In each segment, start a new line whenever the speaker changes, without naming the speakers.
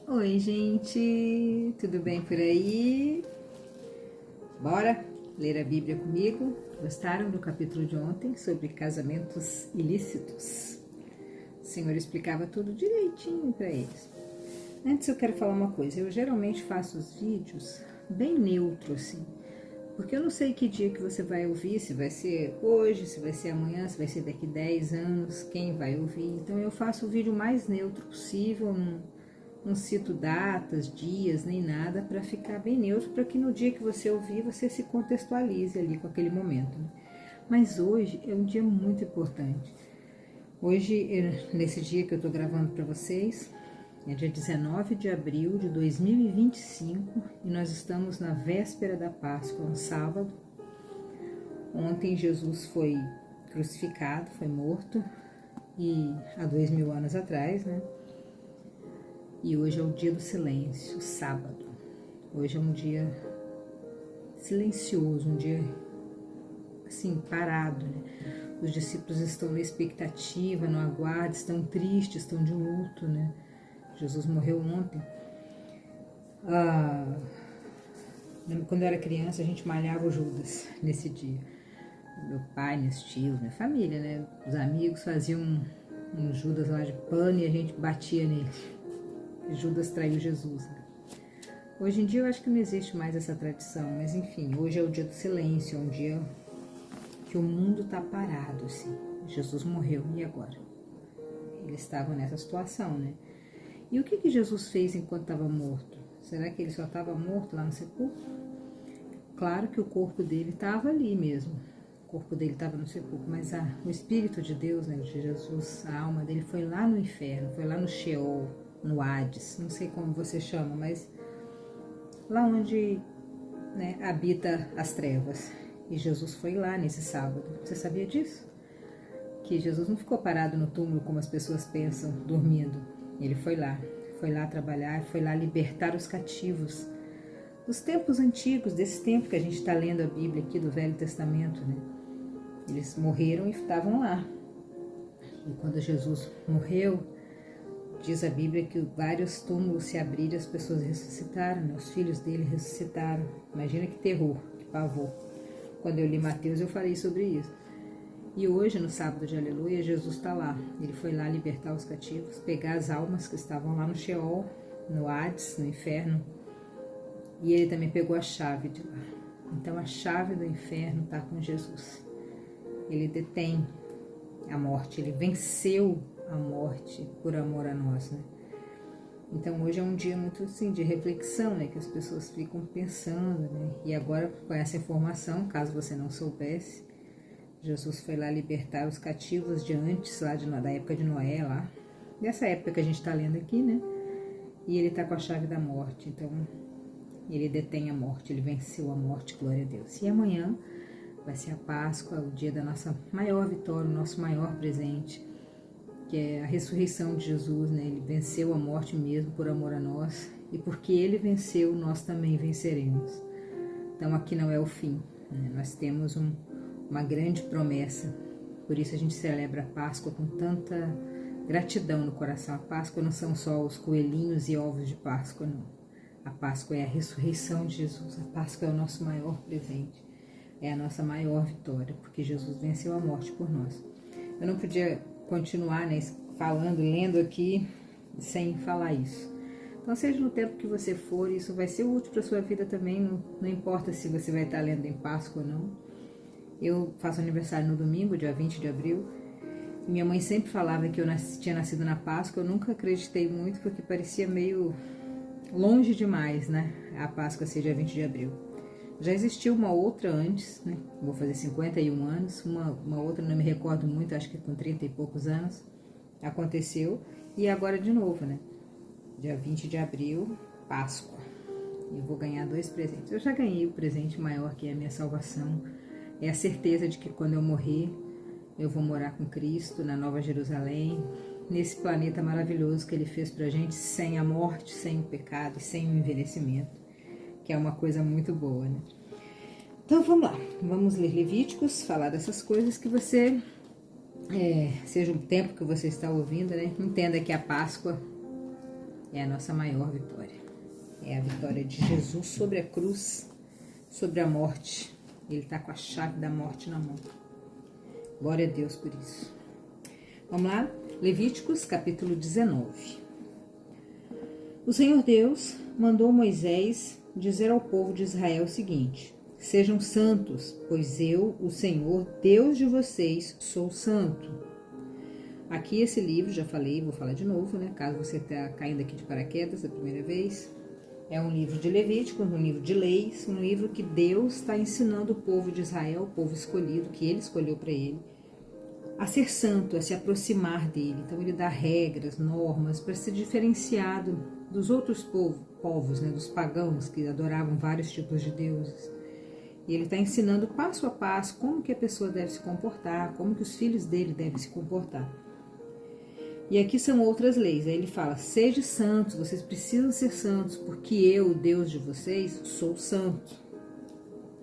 Oi, gente, tudo bem por aí? Bora ler a Bíblia comigo? Gostaram do capítulo de ontem sobre casamentos ilícitos? O Senhor explicava tudo direitinho para eles. Antes eu quero falar uma coisa, eu geralmente faço os vídeos bem neutro assim, porque eu não sei que dia que você vai ouvir, se vai ser hoje, se vai ser amanhã, se vai ser daqui 10 anos, quem vai ouvir. Então eu faço o vídeo mais neutro possível, não cito datas, dias, nem nada, para ficar bem neutro, para que no dia que você ouvir, você se contextualize ali com aquele momento. Né? Mas hoje é um dia muito importante. Hoje, nesse dia que eu estou gravando para vocês, é dia 19 de abril de 2025 e nós estamos na véspera da Páscoa, um sábado. Ontem Jesus foi crucificado, foi morto, e há 2000 anos atrás, né? E hoje é o dia do silêncio, sábado. Hoje é um dia silencioso, um dia assim, parado, né? Os discípulos estão na expectativa, no aguardo, estão tristes, estão de luto, né? Jesus morreu ontem. Quando eu era criança, a gente malhava o Judas nesse dia. Meu pai, meus tios, minha família, né? Os amigos faziam um Judas lá de pano e a gente batia nele. Judas traiu Jesus. Né? Hoje em dia eu acho que não existe mais essa tradição, mas enfim, hoje é o dia do silêncio, é um dia que o mundo está parado, assim. Jesus morreu, e agora? Eles estavam nessa situação, né? E o que Jesus fez enquanto estava morto? Será que ele só estava morto lá no sepulcro? Claro que o corpo dele estava ali mesmo, o corpo dele estava no sepulcro, mas o Espírito de Deus, né, de Jesus, a alma dele foi lá no inferno, foi lá no Sheol, no Hades, não sei como você chama, mas lá onde, né, habita as trevas. E Jesus foi lá nesse sábado. Você sabia disso? Que Jesus não ficou parado no túmulo como as pessoas pensam, dormindo. Ele foi lá trabalhar, foi lá libertar os cativos. Dos tempos antigos, desse tempo que a gente está lendo a Bíblia aqui do Velho Testamento, né? Eles morreram e estavam lá. E quando Jesus morreu, diz a Bíblia que vários túmulos se abriram e as pessoas ressuscitaram, né? Os filhos dele ressuscitaram. Imagina que terror, que pavor. Quando eu li Mateus, eu falei sobre isso. E hoje, no sábado de Aleluia, Jesus está lá. Ele foi lá libertar os cativos, pegar as almas que estavam lá no Sheol, no Hades, no inferno. E ele também pegou a chave de lá. Então a chave do inferno está com Jesus. Ele detém a morte, ele venceu a morte por amor a nós, né? Então hoje é um dia muito assim de reflexão, né? Que as pessoas ficam pensando, né? E agora com essa informação, caso você não soubesse, Jesus foi lá libertar os cativos de antes, lá da época de Noé, lá. Dessa época que a gente está lendo aqui, né? E ele está com a chave da morte, então ele detém a morte, ele venceu a morte, glória a Deus. E amanhã vai ser a Páscoa, o dia da nossa maior vitória, o nosso maior presente, que é a ressurreição de Jesus, né? Ele venceu a morte mesmo por amor a nós, e porque ele venceu, nós também venceremos. Então aqui não é o fim, né? Nós temos uma grande promessa, por isso a gente celebra a Páscoa com tanta gratidão no coração. A Páscoa não são só os coelhinhos e ovos de Páscoa, não. A Páscoa é a ressurreição de Jesus, a Páscoa é o nosso maior presente, é a nossa maior vitória, porque Jesus venceu a morte por nós. Eu não podia continuar, né, falando, lendo aqui, sem falar isso. Então, seja no tempo que você for, isso vai ser útil para a sua vida também, não importa se você vai estar lendo em Páscoa ou não. Eu faço aniversário no domingo, dia 20 de abril, e minha mãe sempre falava que eu tinha nascido na Páscoa. Eu nunca acreditei muito, porque parecia meio longe demais, né? A Páscoa ser dia 20 de abril. Já existiu uma outra antes, né? Vou fazer 51 anos. Uma outra, não me recordo muito, acho que com 30 e poucos anos. Aconteceu. E agora de novo, né? Dia 20 de abril, Páscoa. Eu vou ganhar 2 presentes. Eu já ganhei o presente maior, que é a minha salvação. É a certeza de que quando eu morrer, eu vou morar com Cristo na Nova Jerusalém, nesse planeta maravilhoso que Ele fez pra gente, sem a morte, sem o pecado e sem o envelhecimento, que é uma coisa muito boa, né? Então vamos lá, vamos ler Levíticos, falar dessas coisas que você, seja o tempo que você está ouvindo, né? Entenda que a Páscoa é a nossa maior vitória. É a vitória de Jesus sobre a cruz, sobre a morte. Ele está com a chave da morte na mão. Glória a Deus por isso. Vamos lá? Levíticos, capítulo 19. O Senhor Deus mandou Moisés dizer ao povo de Israel o seguinte: sejam santos, pois eu, o Senhor, Deus de vocês, sou santo. Aqui esse livro, já falei, vou falar de novo, né? Caso você está caindo aqui de paraquedas a primeira vez. É um livro de Levíticos, um livro de leis, um livro que Deus está ensinando o povo de Israel, o povo escolhido, que ele escolheu para ele, a ser santo, a se aproximar dele. Então ele dá regras, normas para ser diferenciado dos outros povos, né, dos pagãos que adoravam vários tipos de deuses. E ele está ensinando passo a passo como que a pessoa deve se comportar, como que os filhos dele devem se comportar. E aqui são outras leis. Aí ele fala: sejam santos, vocês precisam ser santos, porque eu, o Deus de vocês, sou santo.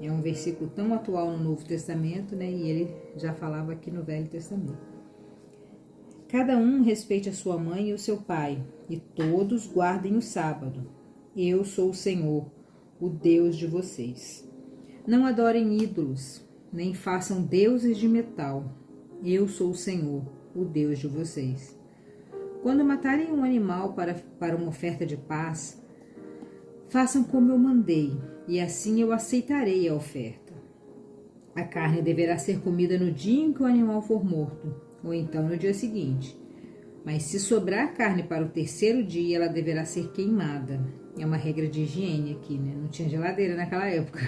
É um versículo tão atual no Novo Testamento, né? E ele já falava aqui no Velho Testamento. Cada um respeite a sua mãe e o seu pai, e todos guardem o sábado. Eu sou o Senhor, o Deus de vocês. Não adorem ídolos, nem façam deuses de metal. Eu sou o Senhor, o Deus de vocês. Quando matarem um animal para uma oferta de paz, façam como eu mandei, e assim eu aceitarei a oferta. A carne deverá ser comida no dia em que o animal for morto, ou então no dia seguinte. Mas se sobrar carne para o terceiro dia, ela deverá ser queimada. É uma regra de higiene aqui, né? Não tinha geladeira naquela época.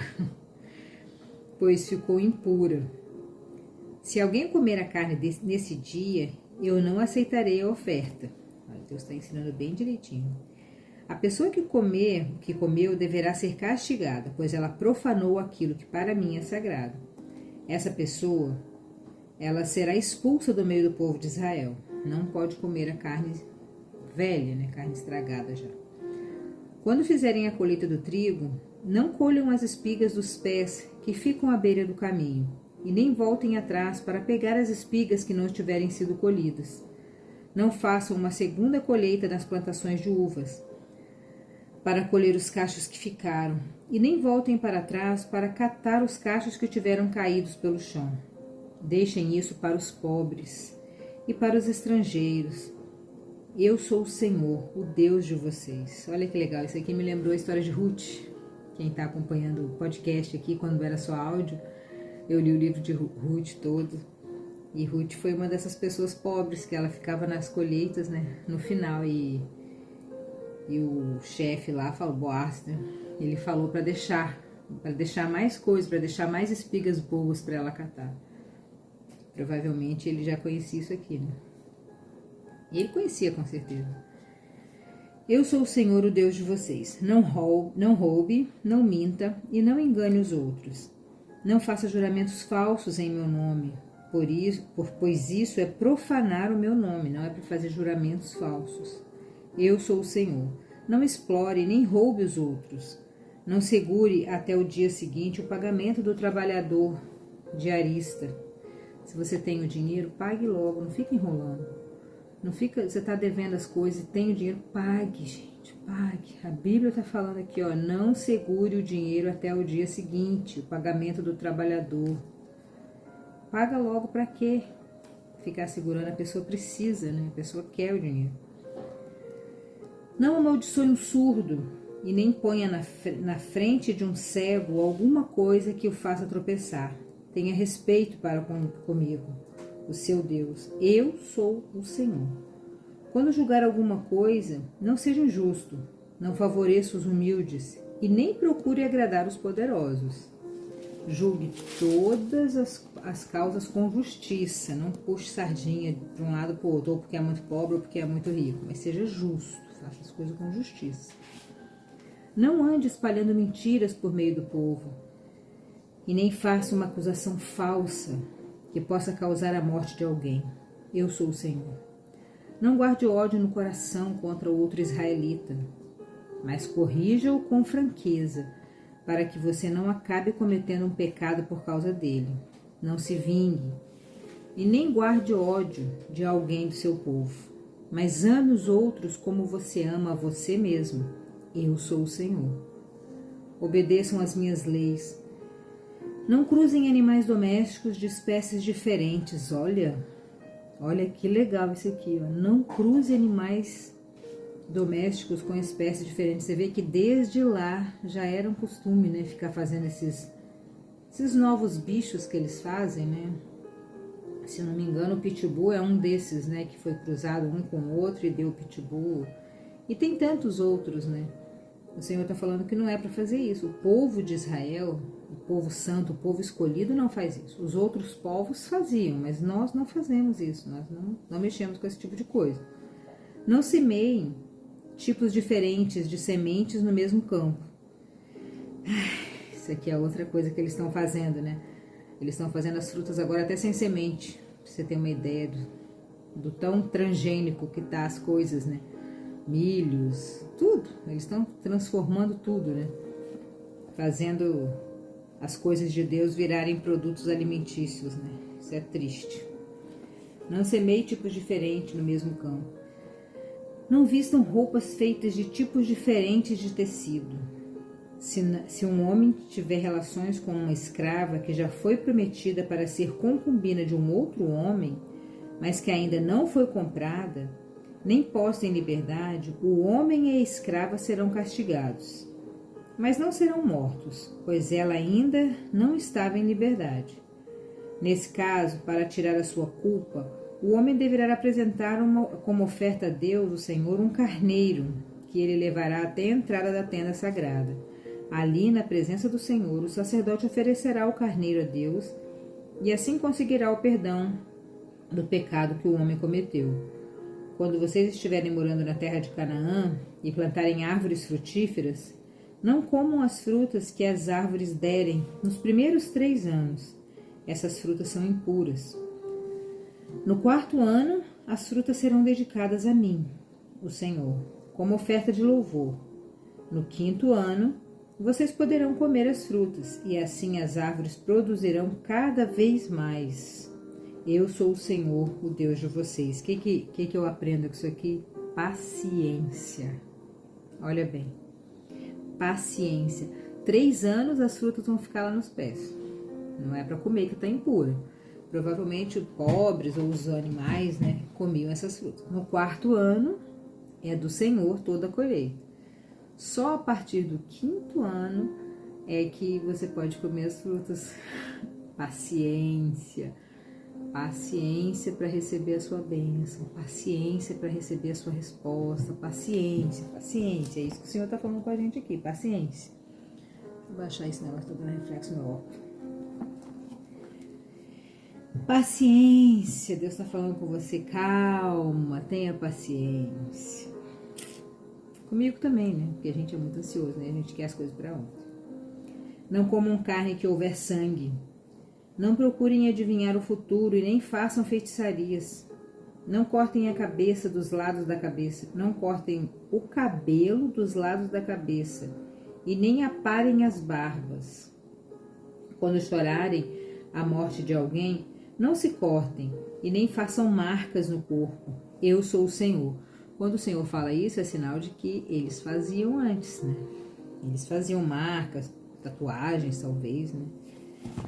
Pois ficou impura. Se alguém comer a carne nesse dia, eu não aceitarei a oferta. Deus está ensinando bem direitinho. A pessoa que comeu deverá ser castigada, pois ela profanou aquilo que para mim é sagrado. Essa pessoa, ela será expulsa do meio do povo de Israel. Não pode comer a carne velha, né? Carne estragada já. Quando fizerem a colheita do trigo, não colham as espigas dos pés que ficam à beira do caminho, e nem voltem atrás para pegar as espigas que não tiverem sido colhidas. Não façam uma segunda colheita nas plantações de uvas, para colher os cachos que ficaram, e nem voltem para trás para catar os cachos que tiveram caídos pelo chão. Deixem isso para os pobres e para os estrangeiros. Eu sou o Senhor, o Deus de vocês. Olha que legal, isso aqui me lembrou a história de Ruth. Quem está acompanhando o podcast aqui, quando era só áudio, eu li o livro de Ruth todo. E Ruth foi uma dessas pessoas pobres que ela ficava nas colheitas, né, no final. E o chefe lá falou, Boaz, né, ele falou para deixar mais coisas, para deixar mais espigas boas para ela catar. Provavelmente ele já conhecia isso aqui, né? E ele conhecia com certeza. Eu sou o Senhor, o Deus de vocês. Não roube, não minta e não engane os outros. Não faça juramentos falsos em meu nome, pois isso é profanar o meu nome, não é para fazer juramentos falsos. Eu sou o Senhor. Não explore nem roube os outros. Não segure até o dia seguinte o pagamento do trabalhador diarista. Se você tem o dinheiro, pague logo, não fique enrolando. Não fica, você está devendo as coisas e tem o dinheiro, pague, gente, pague. A Bíblia está falando aqui, ó, não segure o dinheiro até o dia seguinte, o pagamento do trabalhador. Paga logo, para quê? Ficar segurando, a pessoa precisa, né? A pessoa quer o dinheiro. Não amaldiçoe um surdo e nem ponha na frente de um cego alguma coisa que o faça tropeçar. Tenha respeito para comigo, o seu Deus. Eu sou o Senhor. Quando julgar alguma coisa, não seja injusto, não favoreça os humildes e nem procure agradar os poderosos. Julgue todas as causas com justiça, não puxe sardinha de um lado para o outro, ou porque é muito pobre ou porque é muito rico, mas seja justo, faça as coisas com justiça. Não ande espalhando mentiras por meio do povo, e nem faça uma acusação falsa que possa causar a morte de alguém. Eu sou o Senhor. Não guarde ódio no coração contra outro israelita, mas corrija-o com franqueza, para que você não acabe cometendo um pecado por causa dele. Não se vingue, e nem guarde ódio de alguém do seu povo. mas ame os outros como você ama a você mesmo. Eu sou o Senhor. Obedeçam às minhas leis. Não cruzem animais domésticos de espécies diferentes. Olha que legal isso aqui. Ó. Não cruze animais domésticos com espécies diferentes. Você vê que desde lá já era um costume, né? Ficar fazendo esses novos bichos que eles fazem, né? Se não me engano, o pitbull é um desses, né? Que foi cruzado um com o outro e deu o pitbull. E tem tantos outros, né? O Senhor está falando que não é para fazer isso. O povo de Israel, o povo santo, o povo escolhido não faz isso. Os outros povos faziam, mas nós não fazemos isso. Nós não mexemos com esse tipo de coisa. Não semeiem tipos diferentes de sementes no mesmo campo. Isso aqui é outra coisa que eles estão fazendo, né? Eles estão fazendo as frutas agora até sem semente. Pra você ter uma ideia do tão transgênico que tá as coisas, né? Milhos, tudo. Eles estão transformando tudo, né? Fazendo as coisas de Deus virarem produtos alimentícios, né? Isso é triste. Não semeie tipos diferentes no mesmo campo. Não vistam roupas feitas de tipos diferentes de tecido. Se um homem tiver relações com uma escrava que já foi prometida para ser concubina de um outro homem, mas que ainda não foi comprada, nem posta em liberdade, o homem e a escrava serão castigados. Mas não serão mortos, pois ela ainda não estava em liberdade. Nesse caso, para tirar a sua culpa, o homem deverá apresentar como oferta a Deus, o Senhor, um carneiro, que ele levará até a entrada da tenda sagrada. Ali, na presença do Senhor, o sacerdote oferecerá o carneiro a Deus e assim conseguirá o perdão do pecado que o homem cometeu. Quando vocês estiverem morando na terra de Canaã e plantarem árvores frutíferas, não comam as frutas que as árvores derem nos primeiros 3 anos. Essas frutas são impuras. No 4º ano, as frutas serão dedicadas a mim, o Senhor, como oferta de louvor. No 5º ano, vocês poderão comer as frutas, e assim as árvores produzirão cada vez mais. Eu sou o Senhor, o Deus de vocês. O que eu aprendo com isso aqui? Paciência. Olha bem. Paciência. 3 anos as frutas vão ficar lá nos pés. Não é para comer, que está impura. Provavelmente os pobres ou os animais, né, comiam essas frutas. No 4º ano é do Senhor toda a colheita. Só a partir do 5º ano é que você pode comer as frutas. Paciência. Paciência para receber a sua bênção. Paciência para receber a sua resposta. Paciência, paciência. É isso que o Senhor está falando com a gente aqui. Paciência. Vou baixar esse negócio, estou dando reflexo no meu óculos. Paciência. Deus está falando com você. Calma, tenha paciência. Comigo também, né? Porque a gente é muito ansioso, né? A gente quer as coisas para ontem. Não comam carne que houver sangue. Não procurem adivinhar o futuro e nem façam feitiçarias. Não cortem a cabeça dos lados da cabeça. Não cortem o cabelo dos lados da cabeça. E nem aparem as barbas. Quando chorarem a morte de alguém, não se cortem e nem façam marcas no corpo. Eu sou o Senhor. Quando o Senhor fala isso, é sinal de que eles faziam antes, né? Eles faziam marcas, tatuagens, talvez, né?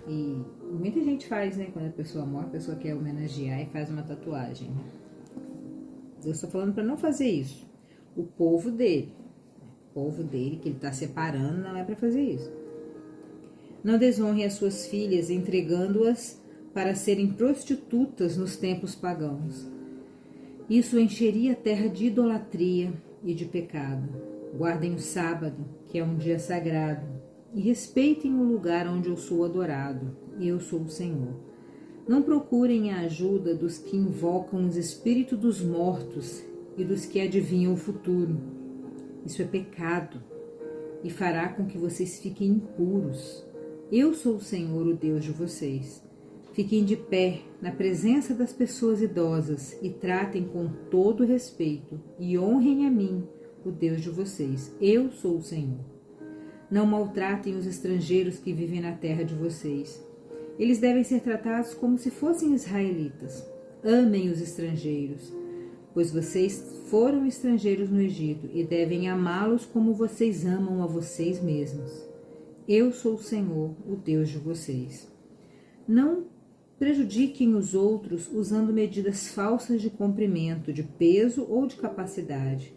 E muita gente faz, né? Quando a pessoa morre, a pessoa quer homenagear e faz uma tatuagem. Deus está falando para não fazer isso. O povo dele, que ele está separando, não é para fazer isso. Não desonre as suas filhas, entregando-as para serem prostitutas nos tempos pagãos. Isso encheria a terra de idolatria e de pecado. Guardem o sábado, que é um dia sagrado, e respeitem o lugar onde eu sou adorado. Eu sou o Senhor. Não procurem a ajuda dos que invocam os espíritos dos mortos e dos que adivinham o futuro. Isso é pecado e fará com que vocês fiquem impuros. Eu sou o Senhor, o Deus de vocês. Fiquem de pé na presença das pessoas idosas e tratem com todo respeito e honrem a mim, o Deus de vocês. Eu sou o Senhor. Não maltratem os estrangeiros que vivem na terra de vocês. Eles devem ser tratados como se fossem israelitas. Amem os estrangeiros. pois vocês foram estrangeiros no Egito e devem amá-los como vocês amam a vocês mesmos. Eu sou o Senhor, o Deus de vocês. Não prejudiquem os outros usando medidas falsas de comprimento, de peso ou de capacidade.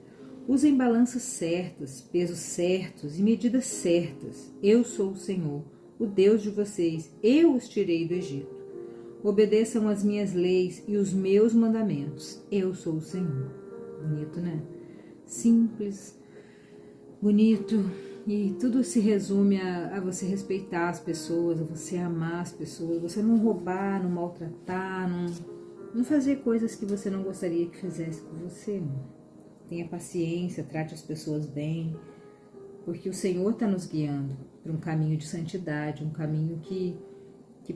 Usem balanças certas, pesos certos e medidas certas. Eu sou o Senhor, o Deus de vocês. Eu os tirei do Egito. Obedeçam as minhas leis e os meus mandamentos. Eu sou o Senhor. Bonito, né? Simples, bonito. E tudo se resume a você respeitar as pessoas, a você amar as pessoas, você não roubar, não maltratar, não fazer coisas que você não gostaria que fizesse com você. Tenha paciência, trate as pessoas bem, porque o Senhor está nos guiando para um caminho de santidade, um caminho que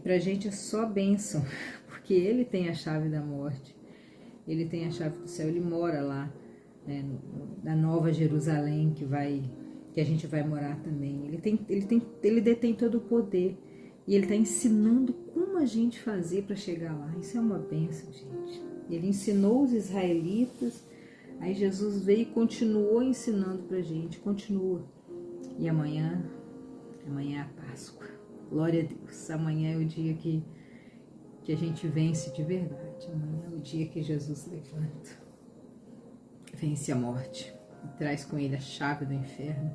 pra gente é só bênção, porque Ele tem a chave da morte, Ele tem a chave do céu, Ele mora lá, né, na Nova Jerusalém, que a gente vai morar também. Ele detém todo o poder e Ele está ensinando como a gente fazer para chegar lá. Isso é uma bênção, gente. Ele ensinou os israelitas, aí Jesus veio e continuou ensinando para a gente, continua. E amanhã é a Páscoa. Glória a Deus. Amanhã é o dia que a gente vence de verdade. Amanhã é o dia que Jesus levanta, vence a morte e traz com ele a chave do inferno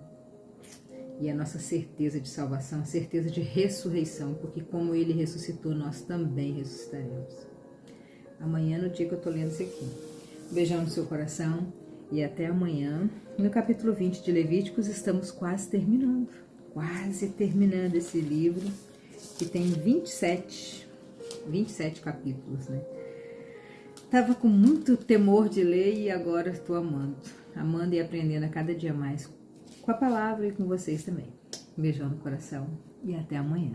e a nossa certeza de salvação, a certeza de ressurreição, porque como ele ressuscitou, nós também ressuscitaremos. Amanhã, no dia que eu estou lendo isso aqui. Um beijão no seu coração e até amanhã. No capítulo 20 de Levíticos, estamos quase terminando esse livro, que tem 27 capítulos, né? Tava com muito temor de ler e agora estou amando e aprendendo a cada dia mais com a palavra e com vocês também. Um beijão no coração e até amanhã.